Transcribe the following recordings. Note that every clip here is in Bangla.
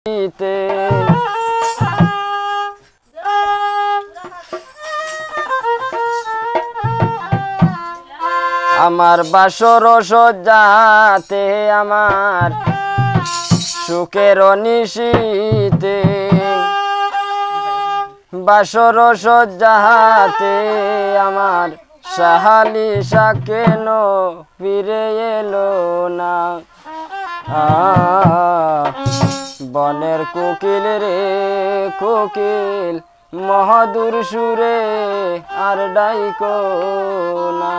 আমার বাসর সজ্জাতে আমার সুখের নিশীতে বাসর সজ্জাতে আমার সাহালিসা কেন ফিরে এলো না। বনের কোকিল রে কোকিল মহাদুর সুরে আর ডাইকো না।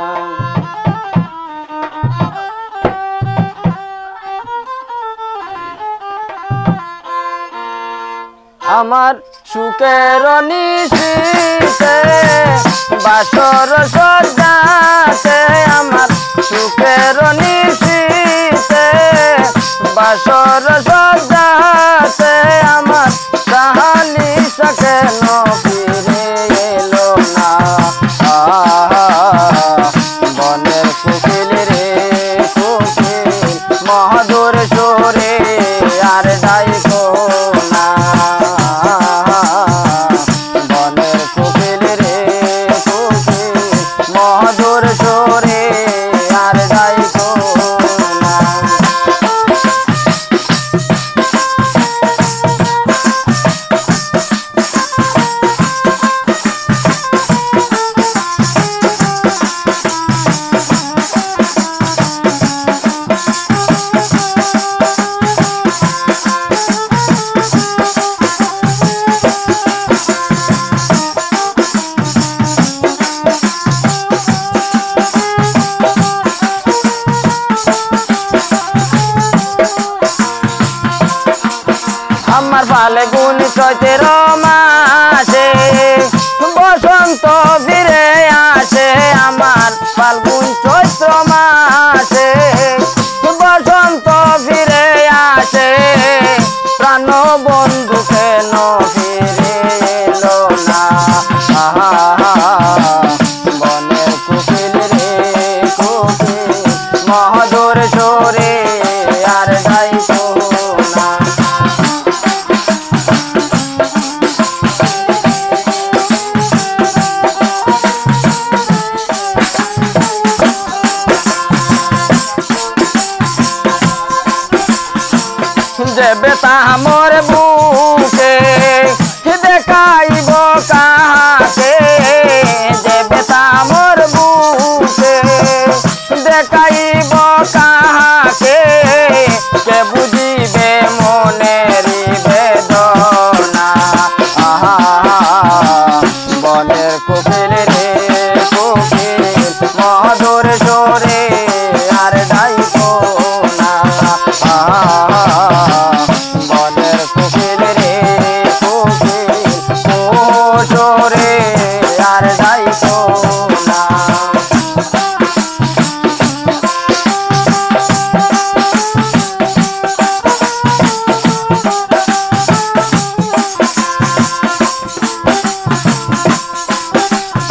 আমার সুখের নিশীতে বাসর সজ্জাতে আমার সুখের নিশীতে বাসর সজ্জাতে আমার সাহালিসা কেন ফিরে এলো না। বনের কোকিল রে কোকিল মহাদুর সুরে আর ডাইকো না। বনের কোকিল রে কোকিল মহাদুর সুরে আর ডাইকো না। আমার ফাল্গুন চৈতের মাসে বসন্ত ফিরে আসে। আমার ফাল্গুন চৈত্র মাসে বসন্ত ফিরে আসে। প্রাণ বন্ধু কেন ফিরে এলো না। বনের কোকিল রে কোকিল মহাদুর সুরে আর ডাইকো না। দেবে তাহামর বুকে দেখাইব কাহাকে। দেবে তাহামর বুকে দেখাইব কাহাকে। কে বুঝিবে মনের বেদনা। বনের কোকিল রে কোকিল মধুর সুরে আর ডাইকো না। বনের কোকিল রে কোকিল সুরে আর ডাইকো না।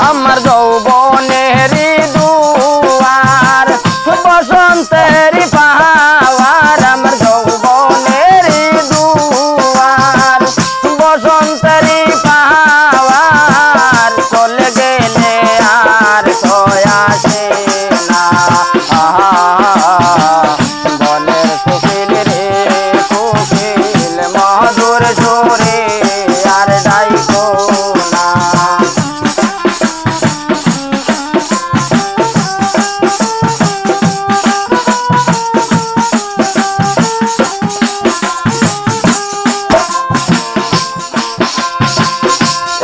আমার যৌবনের দুয়ার বসন্তের পাহাড়। আমার যৌবনের দুয়ার বসন্তের পাহাড়। চলে গেলে আর কয় আসে না। বনের কোকিল রে কোকিল মধুর সুরে আর ডাইকো না।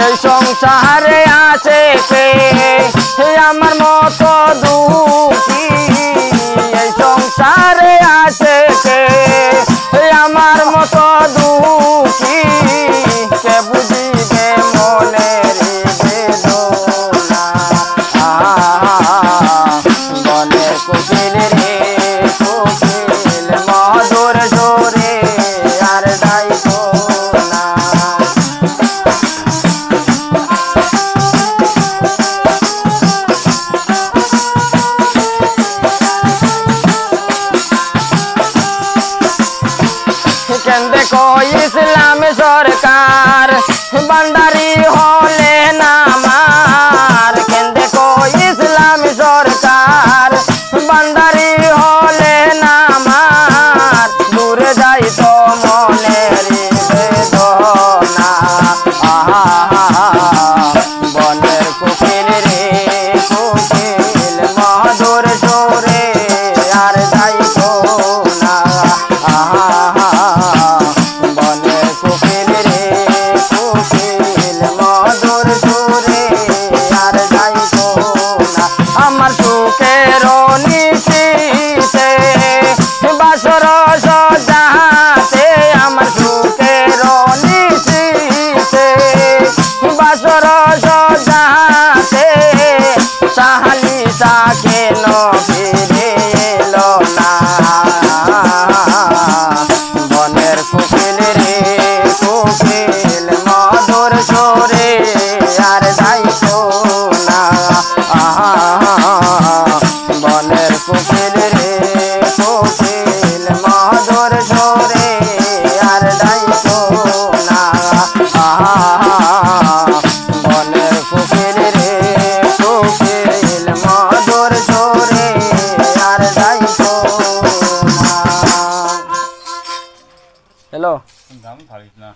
এই সংসারে আছে কে আমার মতো দুঃখী। এই সংসারে আছে কে আমার মতো দুঃখী। কে বুঝিবে মনের বেদনা। বনের কোকিল রে কোকিল মধুর সুরে আর ডাইকো না। বান্দারি হলেন আমার কেন্দ্রে কো ইসলাম সরকার বান্দারি হলেন আমার দূরে যাই তো মনের বেদনা বনের কোকিল রে কোকিল মধুর সুরে আর যাই তো না বনের কোকিল রে কোকিল মধুর সুরে আর যাই তো না আমার সুখের নিশিতে বাসর সজাতে আমার সুখের নিশিতে বাসর সজাতে সাহালি তাকে ফিরে এলো না বনের কোকিল রে কোকিল মধুর সুরে আর যাইতো না বনের কোকিল রে কোকিল মধুর সুরে আর যাইতো না বনের কোকিল রে কোকিল মধুর সুরে আর যাইতো না হ্যালো দাম ভালিস না